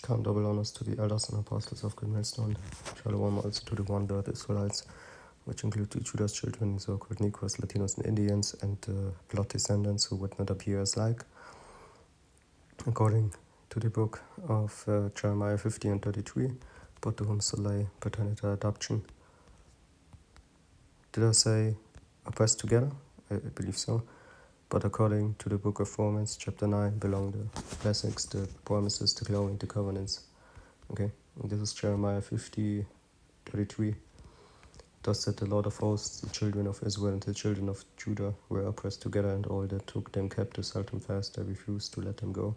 Count double honors to the elders and apostles of Great Millstone. Shalom also to the one-third Israelites, which include the Judah's children, so-called Negroes, Latinos, and Indians, and blood descendants who would not appear as like. According to the book of Jeremiah 50 and 33, but to whom Soleil paternity adoption. Did I say oppressed together? I believe so. But according to the book of Romans, chapter 9, belong the blessings, the promises, the glory, the covenants. Okay, and this is Jeremiah 50, 33. Thus said the Lord of hosts, the children of Israel and the children of Judah were oppressed together, and all that took them captives held them fast. I refused to let them go.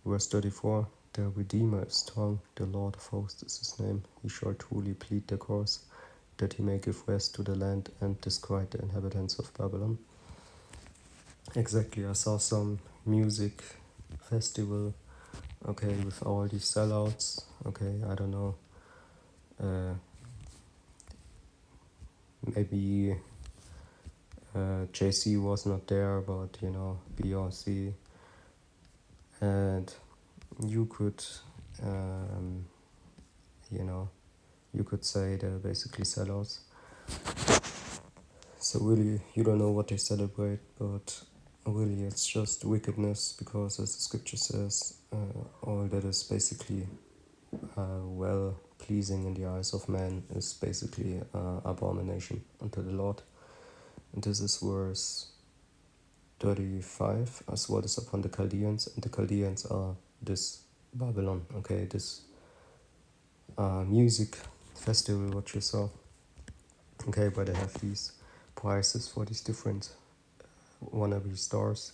Verse 34, the Redeemer is strong, the Lord of hosts is his name. He shall truly plead their cause, that he may give rest to the land and disquiet the inhabitants of Babylon. Exactly, I saw some music festival, okay, with all these sellouts, okay, I don't know, maybe Jay-Z was not there, but, you know, Beyonce, and you could, you know, you could say they're basically sellouts. So really, you don't know what they celebrate, but really it's just wickedness, because as the scripture says, all that is basically well pleasing in the eyes of man is basically abomination unto the Lord. And this is verse 35, as what is upon the Chaldeans, and the Chaldeans are this Babylon, okay, this music festival what you saw, okay, where they have these prices for these different wannabe stars,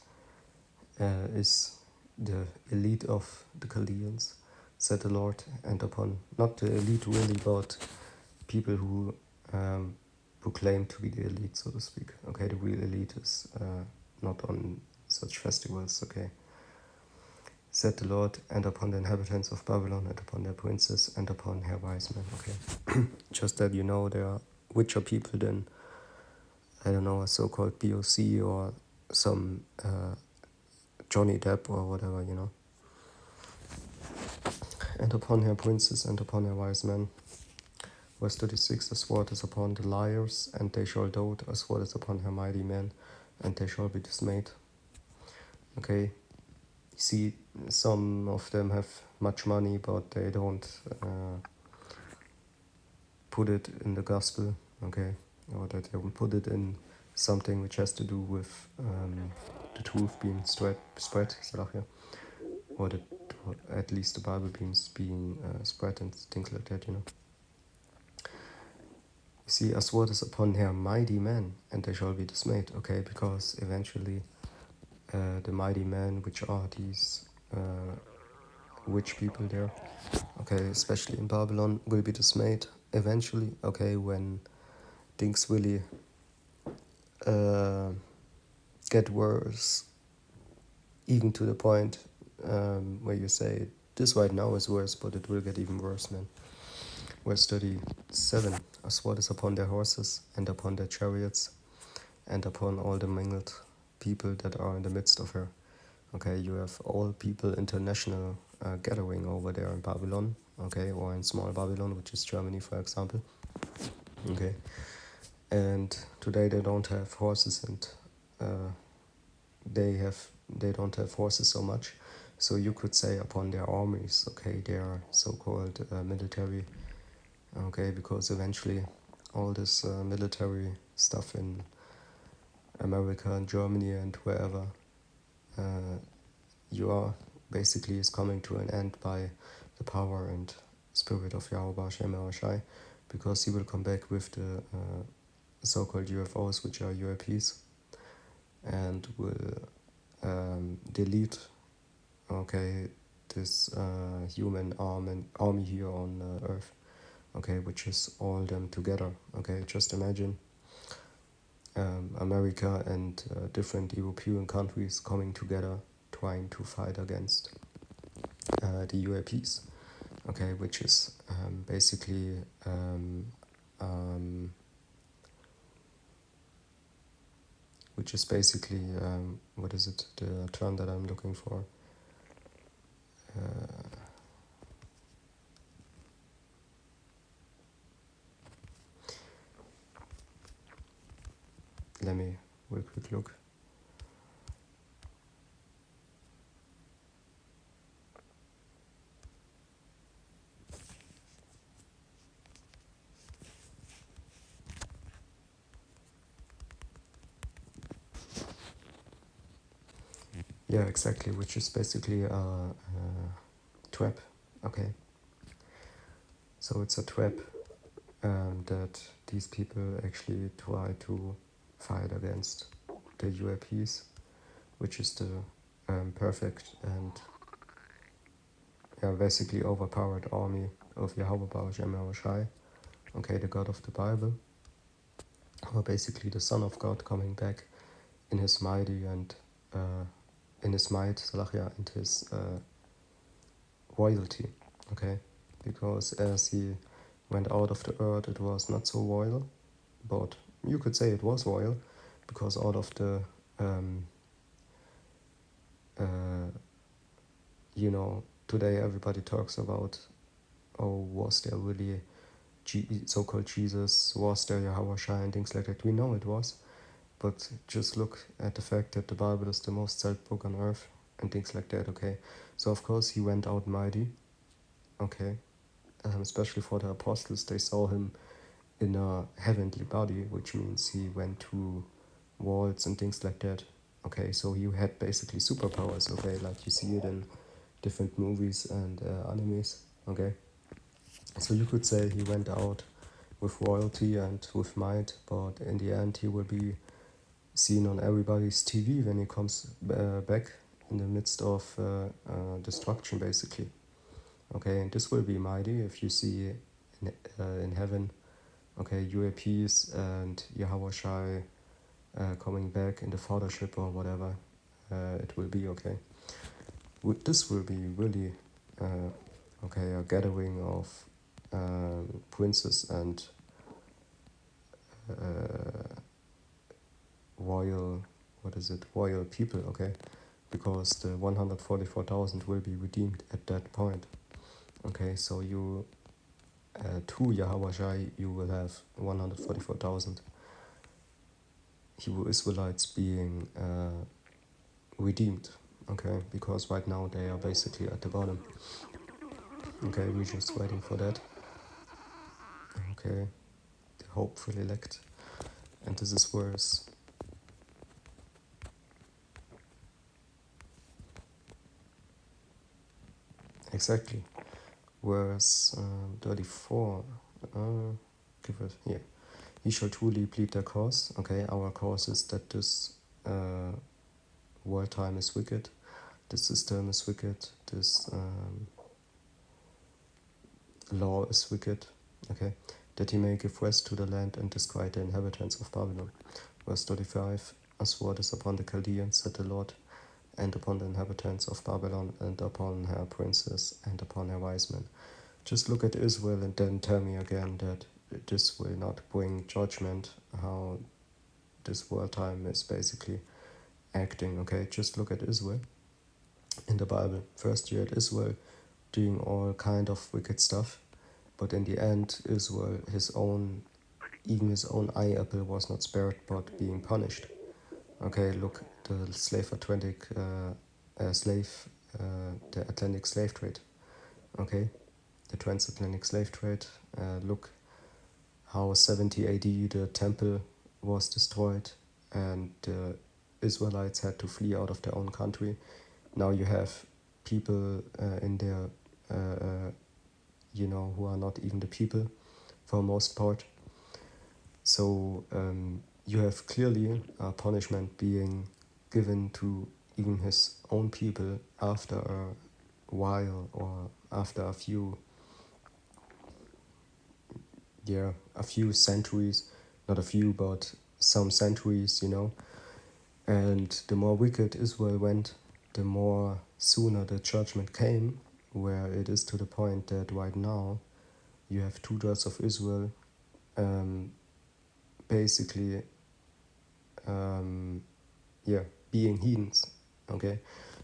is the elite of the Chaldeans, said the Lord, and upon, not the elite really, but people who claim to be the elite, so to speak. Okay, the real elite is not on such festivals, okay. Said the Lord, and upon the inhabitants of Babylon, and upon their princes, and upon her wise men, okay. Just that you know, there are richer people than, I don't know, a so-called BOC or some Johnny Depp or whatever, you know. And upon her princes, and upon her wise men. Verse 36, the sword is upon the liars, and they shall dote, a sword is upon her mighty men, and they shall be dismayed. Okay, you see, some of them have much money, but they don't put it in the gospel, okay, or that they don't put it in something which has to do with the truth being spread, or at least the Bible being spread and things like that, you know. See, a sword is upon her mighty men, and they shall be dismayed, okay, because eventually the mighty men, which are these rich people there, okay, especially in Babylon, will be dismayed eventually, okay, when things really get worse, even to the point where you say, this right now is worse, but it will get even worse, man. Verse 37, a sword is upon their horses, and upon their chariots, and upon all the mingled people that are in the midst of her. Okay, you have all people international gathering over there in Babylon, okay, or in small Babylon, which is Germany, for example. Okay, and today they don't have horses, and they don't have horses so much. So you could say upon their armies, okay, their so-called military, okay, because eventually all this military stuff in America and Germany and wherever you are basically is coming to an end by the power and spirit of Yahweh Hashem Shai, because he will come back with the so-called UFOs, which are UAPs, and will delete, okay, this human army here on Earth, okay, which is all them together. Okay, just imagine America and different European countries coming together, trying to fight against the UAPs, okay, which is basically what is it, the term that I'm looking for? quick look. Yeah, exactly, which is basically a trap. Okay, so it's a trap that these people actually try to fight against the UAPs, which is the perfect and basically overpowered army of Yahweh Baal Shem Shai, okay, the God of the Bible, or basically the Son of God coming back in his mighty and in his might, Salachia, and his royalty, okay, because as he went out of the earth, it was not so royal, but you could say it was royal, because out of the today everybody talks about, oh, was there really so-called Jesus, was there Yahweh Shai and things like that. We know it was, but just look at the fact that the Bible is the most sold book on earth and things like that, okay? So of course he went out mighty, okay? Especially for the apostles, they saw him in a heavenly body, which means he went to walls and things like that. Okay, so he had basically superpowers, okay, like you see it in different movies and animes, okay? So you could say he went out with royalty and with might, but in the end he will be seen on everybody's TV when he comes back in the midst of destruction, basically. Okay, and this will be mighty if you see in heaven, okay, UAPs and Yahweh Shai coming back in the fathership or whatever it will be, okay. This will be really, okay, a gathering of princes and royal, royal people, okay, because the 144,000 will be redeemed at that point, okay, so you, to Yahweh Shai, you will have 144,000 Hebrew Israelites being redeemed, okay, because right now they are basically at the bottom, okay, we're just waiting for that, okay, the hopeful elect, and this is worse. Exactly. Verse 34. Give it here. He shall truly plead their cause. Okay, our cause is that this world time is wicked, this system is wicked, this law is wicked. Okay, that he may give rest to the land and disquiet the inhabitants of Babylon. Verse 35. A sword is upon the Chaldeans, said the Lord, and upon the inhabitants of Babylon, and upon her princes, and upon her wise men. Just look at Israel and then tell me again that this will not bring judgment, how this world time is basically acting, okay? Just look at Israel in the Bible. First you had Israel doing all kind of wicked stuff, but in the end, Israel, even his own eye apple was not spared, but being punished. Okay, look, the the Atlantic slave trade, okay? The transatlantic slave trade, look how 70 AD the temple was destroyed and the Israelites had to flee out of their own country. Now you have people in there, who are not even the people for the most part. So you have clearly a punishment being given to even his own people after a while, or after a few centuries, not a few, but some centuries, And the more wicked Israel went, the more sooner the judgment came, where it is to the point that right now you have 2/3 of Israel basically being heathens, okay?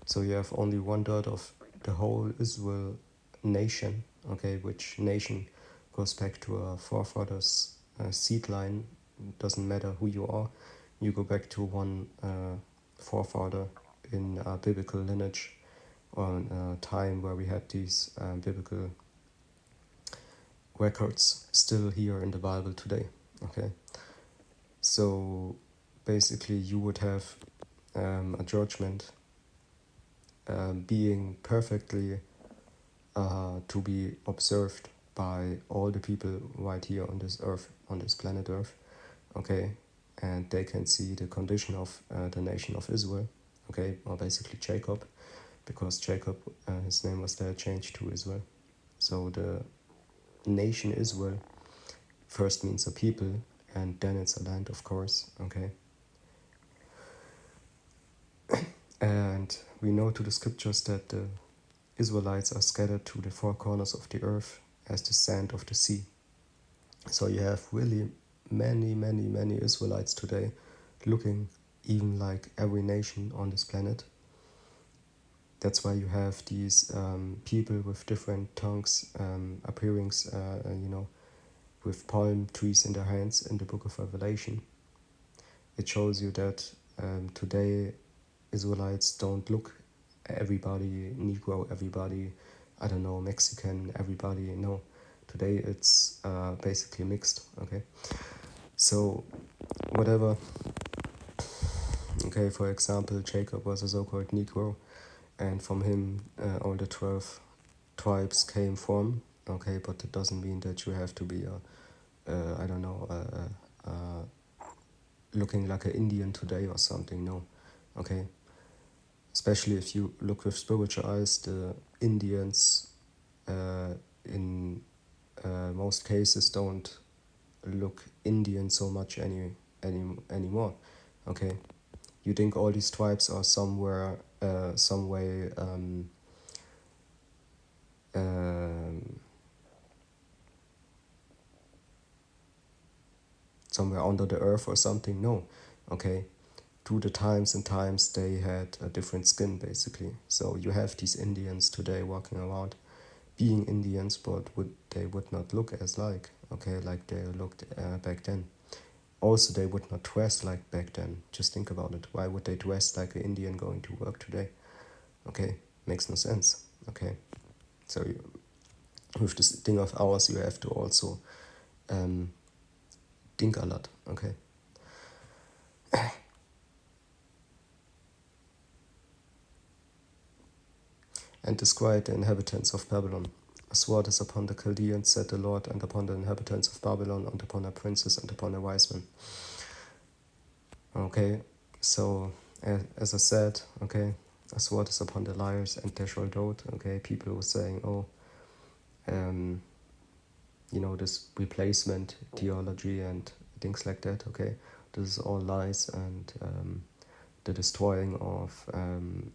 So you have only 1/3 of the whole Israel nation, okay, which nation goes back to a forefathers seed line. Doesn't matter who you are, you go back to one forefather in biblical lineage, or a time where we had these biblical records still here in the Bible today. Okay, so basically you would have a judgment being perfectly to be observed by all the people right here on this earth, on this planet Earth. Okay, and they can see the condition of the nation of Israel. Okay, or basically Jacob, because Jacob, his name was there changed to Israel. So the nation Israel first means a people, and then it's a land, of course. Okay, and we know to the scriptures that the Israelites are scattered to the four corners of the earth as the sand of the sea. So you have really many Israelites today, looking even like every nation on this planet. That's why you have these people with different tongues appearing, with palm trees in their hands in the book of Revelation. It shows you that today Israelites don't look everybody Negro, everybody, I don't know, Mexican, everybody, no. Today it's basically mixed, okay? So, whatever, okay, for example, Jacob was a so-called Negro, and from him all the 12 tribes came from, okay, but it doesn't mean that you have to be looking like an Indian today or something, no, okay? Especially if you look with spiritual eyes, the Indians in most cases don't look Indian so much anymore. Okay, you think all these tribes are somewhere, some way, somewhere under the earth or something? No, okay. Through the times and times, they had a different skin basically. So you have these Indians today walking around, being Indians, but they would not look as like, okay, like they looked back then. Also, they would not dress like back then. Just think about it. Why would they dress like an Indian going to work today? Okay, makes no sense. Okay, so with this thing of ours, you have to also think a lot. Okay. And describe the inhabitants of Babylon. A sword is upon the Chaldeans, said the Lord, and upon the inhabitants of Babylon, and upon their princes, and upon their wise men. Okay, so as I said, okay, a sword is upon the liars, and they shall dote. Okay, people who are saying, oh, this replacement theology and things like that. Okay, this is all lies, and the destroying of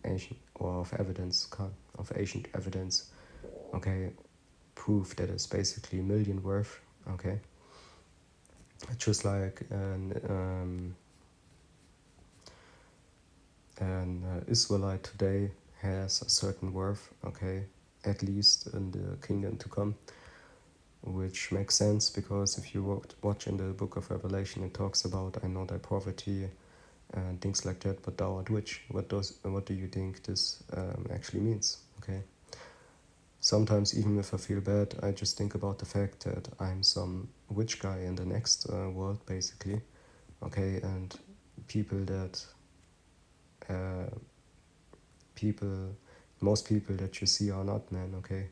ancient or of evidence, of ancient evidence. Okay, proof that is basically a million worth. Okay, just like an Israelite today has a certain worth. Okay, at least in the kingdom to come, which makes sense because if you watch in the book of Revelation, it talks about I know thy poverty and things like that, but thou art rich. What do you think this actually means? Okay. Sometimes even if I feel bad, I just think about the fact that I'm some rich guy in the next world, basically. Okay, and people that most people that you see are not, man. Okay,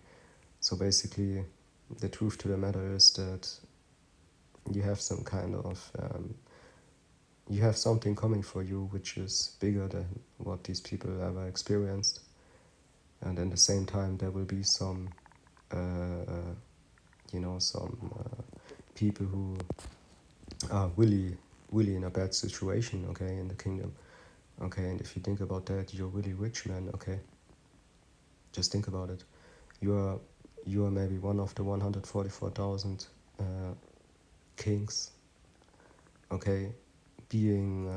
so basically, the truth to the matter is that you have some kind of you have something coming for you which is bigger than what these people ever experienced, and at the same time there will be some people who are really in a bad situation, okay, in the kingdom. Okay, and if you think about that, you're really rich, man. Okay, just think about it. You are maybe one of the 144,000 kings, okay, being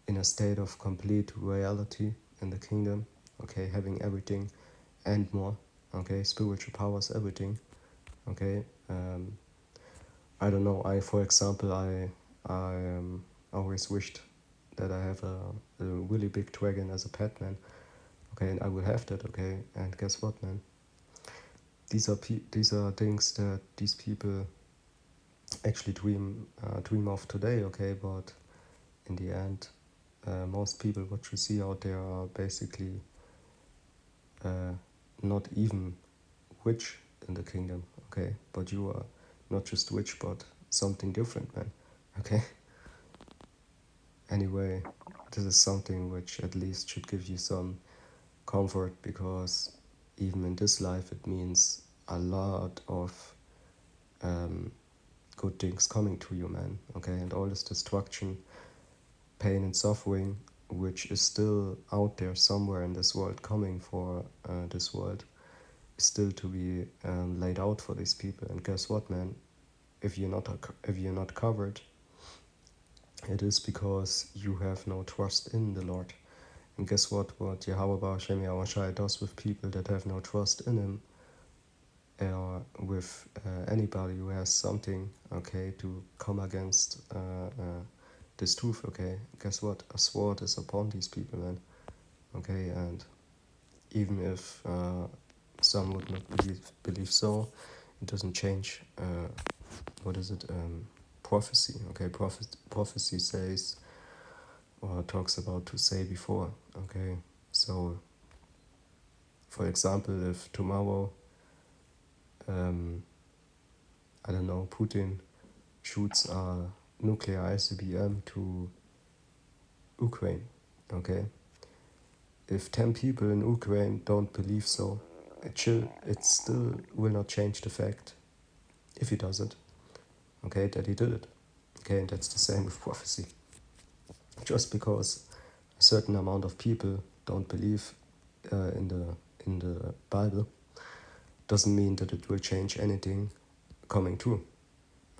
in a state of complete reality in the kingdom, okay, having everything and more, okay, spiritual powers, everything, okay. I don't know, for example, I always wished that I have a really big dragon as a pet, man. Okay, and I will have that, okay? And guess what, man? These are things that these people actually dream of today, okay? But in the end, most people what you see out there are basically not even witch in the kingdom, okay? But you are not just witch, but something different, man, okay? Anyway, this is something which at least should give you some comfort, because even in this life it means a lot of good things coming to you, man, okay? And all this destruction, pain and suffering which is still out there somewhere in this world, coming for this world, is still to be laid out for these people. And guess what, man? If you're not covered, it is because you have no trust in the Lord. And guess what Yahweh Hashem Yahushai does with people that have no trust in him, or with anybody who has something, okay, to come against this truth, okay? Guess what? A sword is upon these people, man, okay? And even if some would not believe so, it doesn't change prophecy, okay? Prophecy says, or talks about to say before, okay? So for example, if tomorrow I don't know, Putin shoots a nuclear ICBM to Ukraine, okay? If 10 people in Ukraine don't believe so, it still will not change the fact, if he does it, okay, that he did it. Okay, and that's the same with prophecy. Just because a certain amount of people don't believe in the Bible doesn't mean that it will change anything coming true.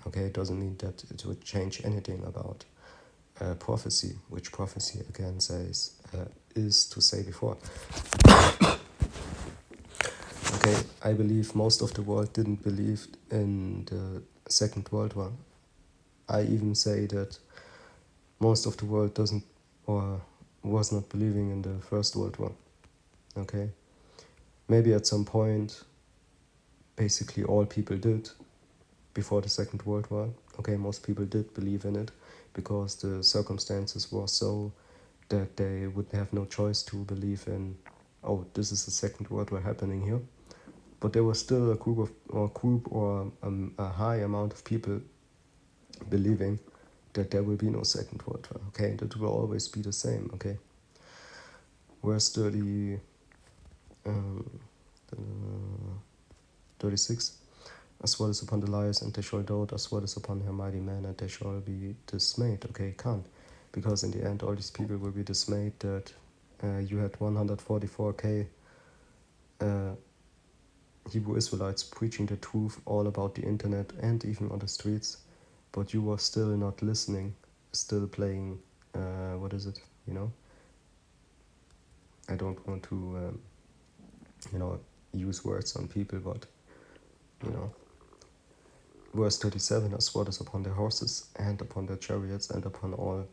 Okay, it doesn't mean that it would change anything about prophecy, which prophecy again says is to say before. Okay, I believe most of the world didn't believe in the Second World War. I even say that most of the world doesn't or was not believing in the First World War. Okay, maybe at some point, basically all people did before the Second World War. Okay, most people did believe in it because the circumstances were so that they would have no choice to believe in, oh, this is the Second World War happening here. But there was still a group or a high amount of people believing that there will be no Second World War. Okay, that will always be the same. Okay, verse 36. As well as upon the liars, and they shall dote, as well as upon her mighty men, and they shall be dismayed. Okay, can't. Because in the end, all these people will be dismayed that you had 144k Hebrew Israelites preaching the truth all about the internet and even on the streets, but you were still not listening, still playing, you know? I don't want to, use words on people, but, Verse 37, as well as upon their horses, and upon their chariots, and upon all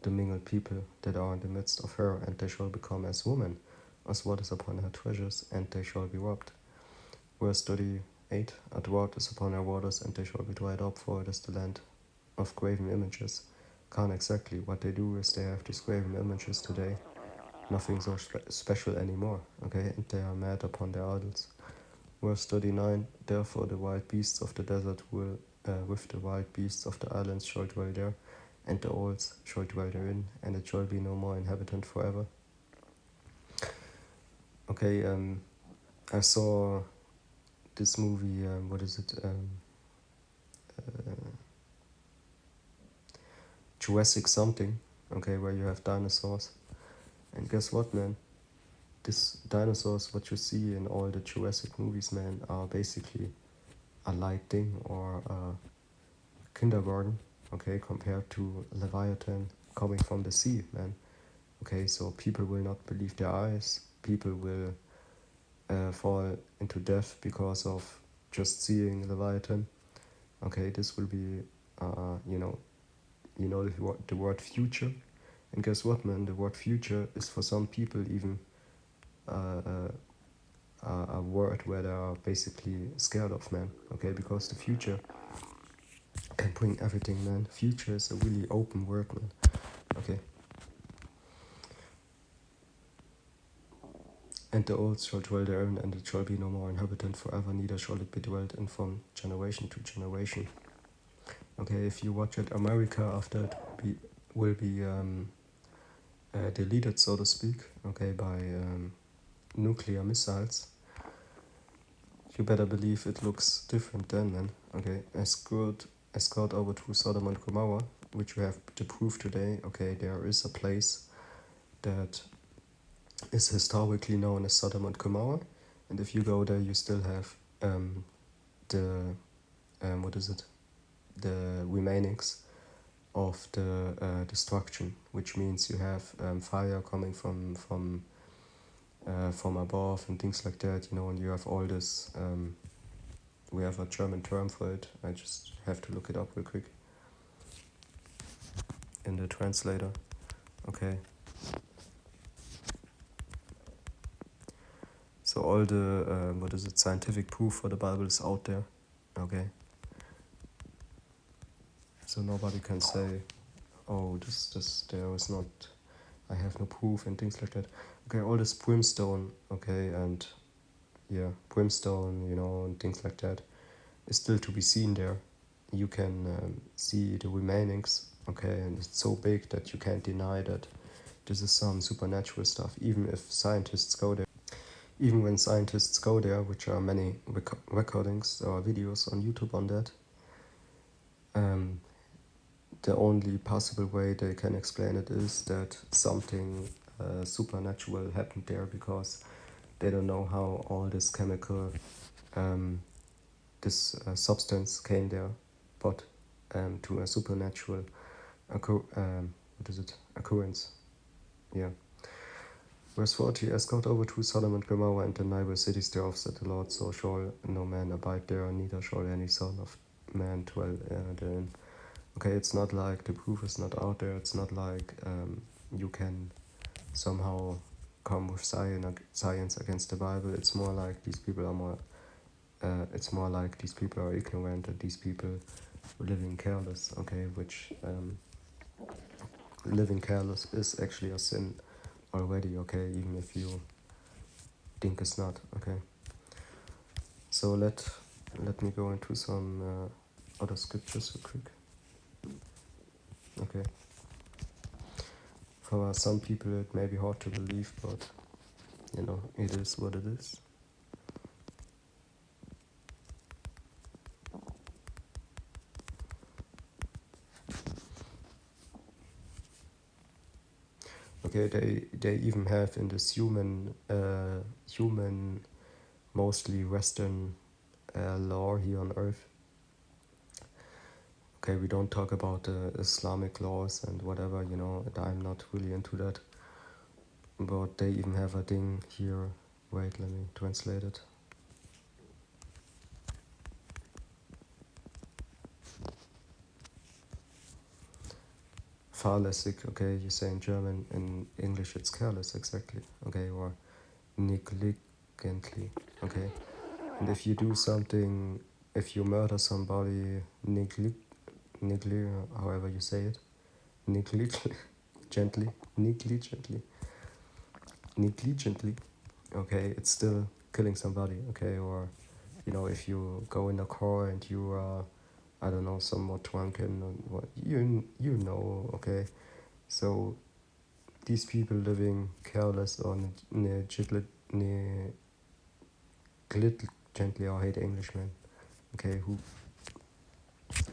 the mingled people that are in the midst of her, and they shall become as women, as well as upon her treasures, and they shall be robbed. Verse 38, a drought is upon her waters, and they shall be dried up, for it is the land of graven images. Can't exactly. What they do is they have these graven images today, nothing so special anymore, okay, and they are mad upon their idols. Verse 39, therefore the wild beasts of the desert will, with the wild beasts of the islands shall dwell there, and the owls shall dwell therein, and it shall be no more inhabitant forever. Okay, I saw this movie, Jurassic something, okay, where you have dinosaurs. And guess what, man? These dinosaurs, what you see in all the Jurassic movies, man, are basically a light thing or a kindergarten, okay, compared to Leviathan coming from the sea, man. Okay, so people will not believe their eyes. People will fall into death because of just seeing Leviathan. Okay, this will be, the word future. And guess what, man? The word future is for some people even a word where they are basically scared of, man. Okay, because the future can bring everything, man. Future is a really open word, man. Okay. And the old shall dwell therein, and it shall be no more inhabitant forever, neither shall it be dwelt in from generation to generation. Okay, if you watch it, America after it will be deleted, so to speak, okay, by nuclear missiles. You better believe it looks different then, man. Okay, escort over to Sodom and Gomorrah, which we have the proof today. Okay, there is a place that is historically known as Sodom and Gomorrah, and if you go there, you still have the the remainings of the destruction, which means you have fire coming from above and things like that, and you have all this. We have a German term for it. I just have to look it up real quick in the translator. Okay. So all the scientific proof for the Bible is out there. Okay. So nobody can say, oh, this there is not. I have no proof and things like that. Okay, all this brimstone. Okay, and yeah, brimstone, and things like that is still to be seen there. You can see the remainings, okay, and it's so big that you can't deny that this is some supernatural stuff, even if scientists go there. Even when scientists go there, which are many recordings or videos on YouTube on that, the only possible way they can explain it is that something supernatural happened there, because they don't know how all this chemical, this substance came there, but to a supernatural occurrence. Yeah. Verse 40, escort over to Sodom and Gomorrah and the neighbor cities thereof, said the Lord, so shall no man abide there, neither shall any son of man dwell therein. Okay, it's not like the proof is not out there, it's not like you can somehow come with science against the Bible. It's more like these people are ignorant, and these people are living careless, okay, which living careless is actually a sin already, okay, even if you think it's not, okay. So let me go into some other scriptures real quick. Okay. For some people it may be hard to believe, but it is what it is. Okay, they even have in this human mostly Western law here on Earth. Okay, we don't talk about the Islamic laws and whatever, I'm not really into that. But they even have a thing here. Wait, let me translate it. Fahrlässig, okay, you say in German, in English it's careless, exactly, okay, or negligently, okay. And if you do something, if you murder somebody however you say it, negligently, okay, it's still killing somebody, okay, or, if you go in a car and you are, I don't know, somewhat drunk and what, okay, so these people living careless or negligently, I hate English, man, okay,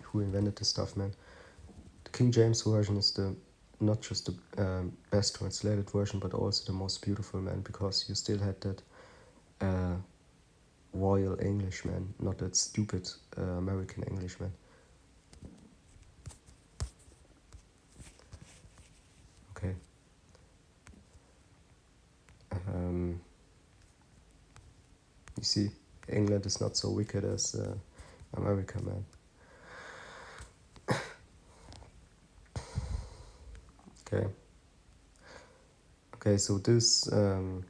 who invented this stuff, man. The King James Version is not just the best translated version, but also the most beautiful, man, because you still had that royal English, man, not that stupid American English, man. Okay. You see, England is not so wicked as America, man. Okay. Okay, so this, you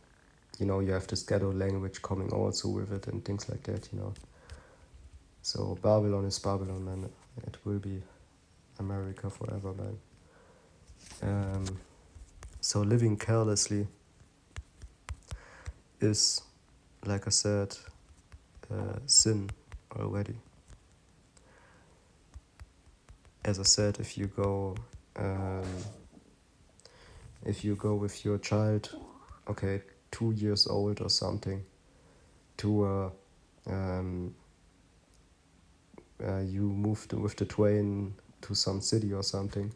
have this ghetto language coming also with it and things like that. So Babylon is Babylon, man. It will be America forever, man. So living carelessly is, like I said, sin already. As I said, if you go with your child, okay, 2 years old or something, to you moved with the train to some city or something,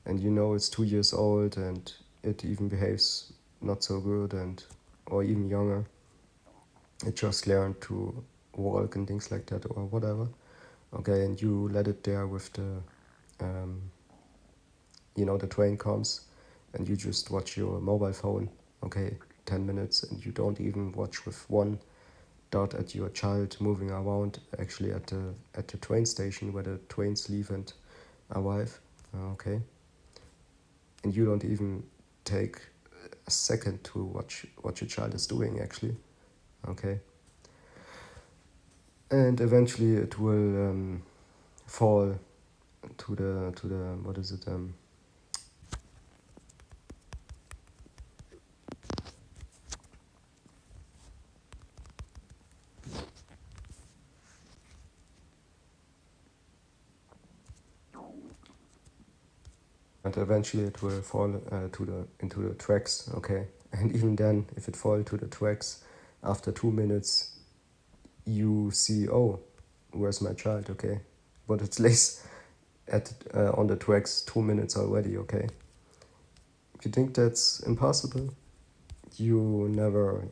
and it's 2 years old and it even behaves not so good, and or even younger, it just learned to walk and things like that or whatever. Okay, and you let it there with the train comes, and you just watch your mobile phone, okay, 10 minutes, and you don't even watch with one dot at your child moving around actually at the train station where the trains leave and arrive, okay, and you don't even take a second to watch what your child is doing actually, okay, and eventually it will fall to the what is it and eventually it will fall into the tracks, okay, and even then if it fall to the tracks after 2 minutes you see, oh, where's my child, okay, but it lays on the tracks 2 minutes already, okay. If you think that's impossible, you never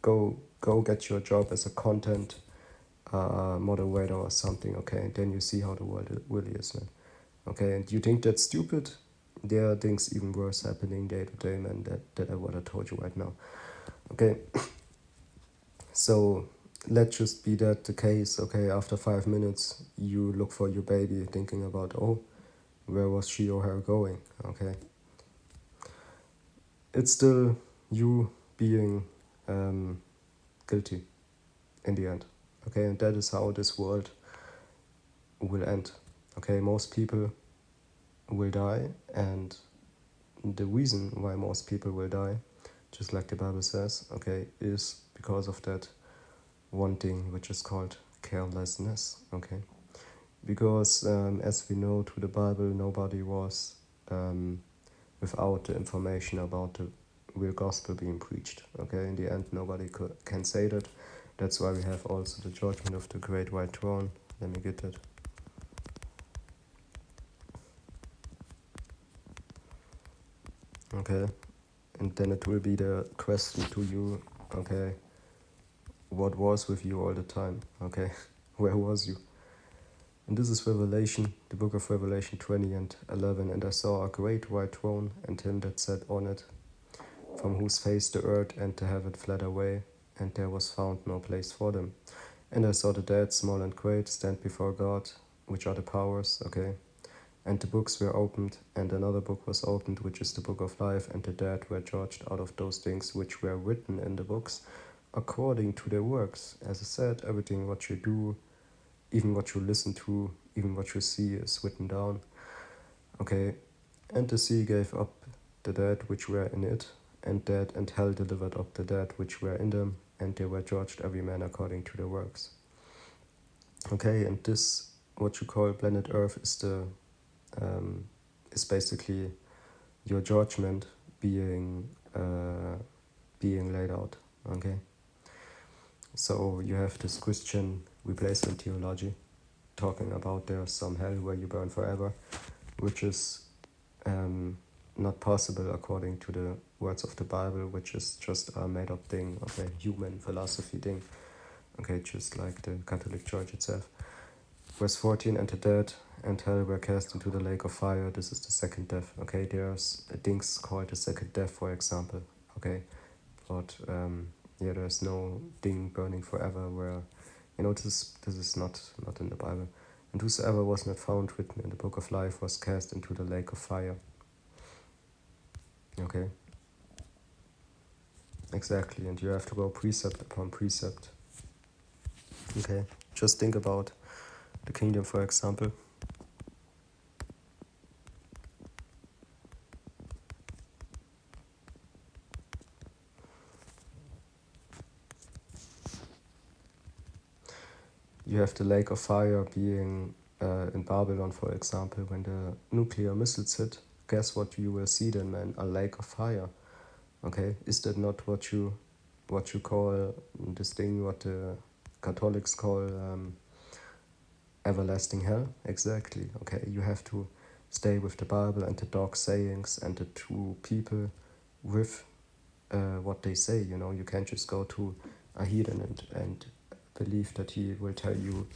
go get your job as a content moderator or something, okay, and then you see how the world really is, man. Okay, and you think that's stupid? There are things even worse happening day to day, man, that I what I told you right now. Okay, so let's just be that the case, okay, after 5 minutes you look for your baby thinking about, oh, where was she or her going, okay. It's still you being guilty in the end, okay, and that is how this world will end, okay. Most people will die, and the reason why most people will die, just like the Bible says, okay, is because of that one thing which is called carelessness, okay. Because as we know through the Bible, nobody was without the information about the real gospel being preached, okay. In the end, nobody can say that. That's why we have also the judgment of the great white throne. Let me get that. Okay, and then it will be the question to you, okay, what was with you all the time, okay, where was you? And this is Revelation, the book of Revelation 20 and 11. And I saw a great white throne, and him that sat on it, from whose face the earth and the heaven fled away, and there was found no place for them. And I saw the dead, small and great, stand before God, which are the powers, okay. And the books were opened, and another book was opened, which is the book of life, and the dead were judged out of those things which were written in the books, according to their works. As I said, everything what you do, even what you listen to, even what you see is written down. Okay, and the sea gave up the dead which were in it, and dead and hell delivered up the dead which were in them, and they were judged every man according to their works. Okay, and this, what you call planet Earth, is basically your judgment being laid out. Okay, so you have this Christian replacement theology talking about there's some hell where you burn forever, which is not possible according to the words of the Bible, which is just a made up thing of a human philosophy thing. Okay, just like the Catholic Church itself. Verse 14, and the dead and hell were cast into the lake of fire. This is the second death. Okay, there's things called the second death, for example. Okay, but there's no thing burning forever where, this is not in the Bible. And whosoever was not found written in the book of life was cast into the lake of fire. Okay, exactly, and you have to go precept upon precept. Okay, just think about the kingdom, for example. You have the lake of fire being in Babylon, for example, when the nuclear missiles hit. Guess what you will see then, man? A lake of fire. Okay, is that not what you call this thing? What the Catholics call everlasting hell? Exactly. Okay, you have to stay with the Bible and the dark sayings and the true people with what they say. You know, you can't just go to a heathen and believe that he will tell you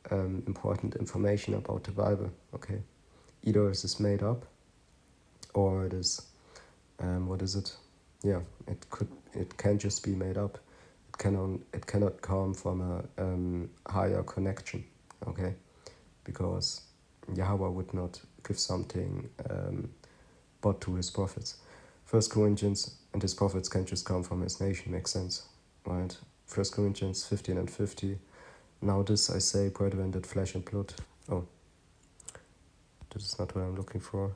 important information about the Bible. Okay, either it is made up, or it is what is it? Yeah, it can just be made up. It cannot come from a higher connection. Okay, because Yahweh would not give something but to his prophets. First Corinthians and his prophets can just come from his nation. Makes sense, right? First Corinthians 15 and 50. Now this I say, brethren, that flesh and blood. Oh, that is not what I'm looking for.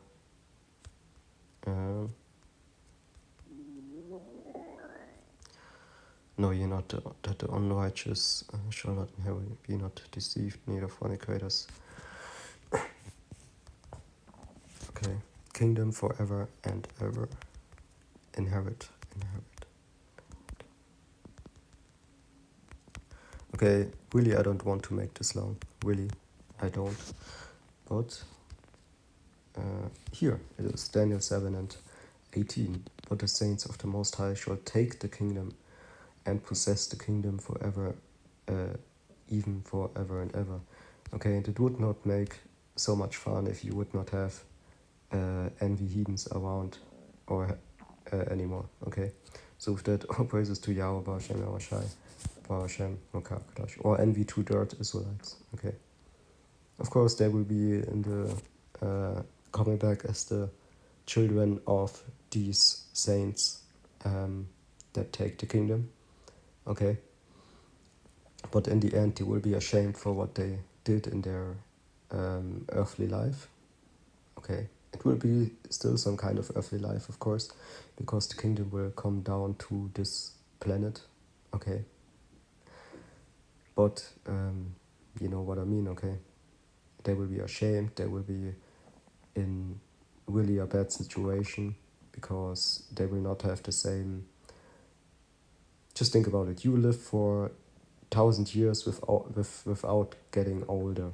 No, you're not that the unrighteous shall not inherit. Be not deceived, neither fornicators. Okay, kingdom forever and ever. Inherit. Okay, really, I don't want to make this long. Really, I don't. But here it is Daniel 7 and 18. But the saints of the Most High shall take the kingdom and possess the kingdom forever, even forever and ever. Okay, and it would not make so much fun if you would not have envy heathens around or anymore. Okay, so with that, all praises to Yahweh, Baruch Shem, Yahweh Shai, Baruch Shem, Mokakadash, or envy to dirt Israelites. Okay, of course they will be in the coming back as the children of these saints that take the kingdom. Okay, but in the end they will be ashamed for what they did in their earthly life. Okay, it will be still some kind of earthly life, of course, because the kingdom will come down to this planet. Okay, but you know what I mean. Okay, they will be ashamed, they will be in really a bad situation because they will not have the same. Just think about it. You live for 1,000 years without getting older.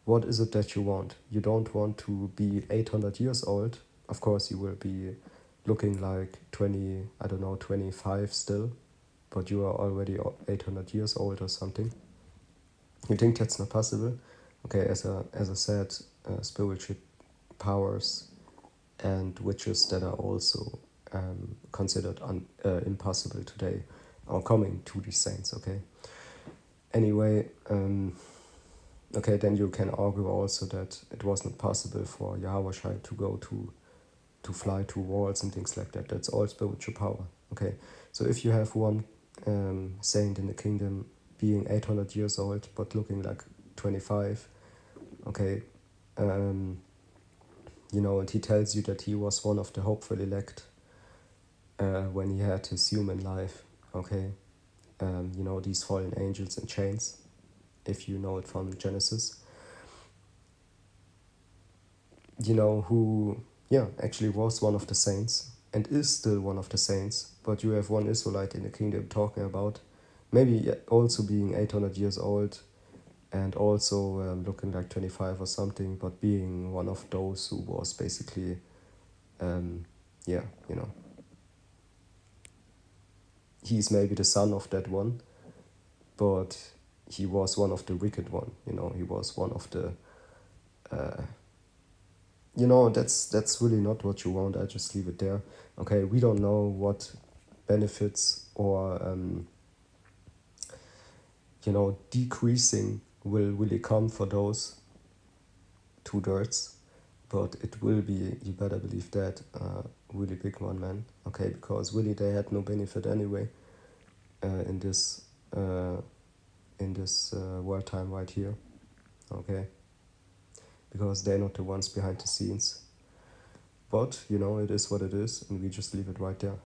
What is it that you want? You don't want to be 800 years old. Of course, you will be looking like 25 still, but you are already 800 years old or something. You think that's not possible? Okay, as I said, spiritual powers and witches that are also considered impossible today are coming to these saints. Okay. Anyway, okay, then you can argue also that it was not possible for Yahweh Shai to go to fly to walls and things like that. That's all spiritual power. Okay, so if you have one saint in the kingdom being 800 years old but looking like 25, okay, you know, and he tells you that he was one of the hopeful elect when he had his human life, okay, you know, these fallen angels in chains, if you know it from Genesis, you know, who, yeah, actually was one of the saints and is still one of the saints, but you have one Israelite in the kingdom talking about maybe also being 800 years old and also looking like 25 or something, but being one of those who was basically, yeah, you know, he's maybe the son of that one, but he was one of the wicked one, you know, he was one of the, you know, that's really not what you want. I just leave it there. Okay, we don't know what benefits or, you know, decreasing will really come for those two dirts, but it will be, you better believe that, really big one, man. Okay, because really they had no benefit anyway in this world time right here. Okay, because they're not the ones behind the scenes. But you know, it is what it is, and we just leave it right there.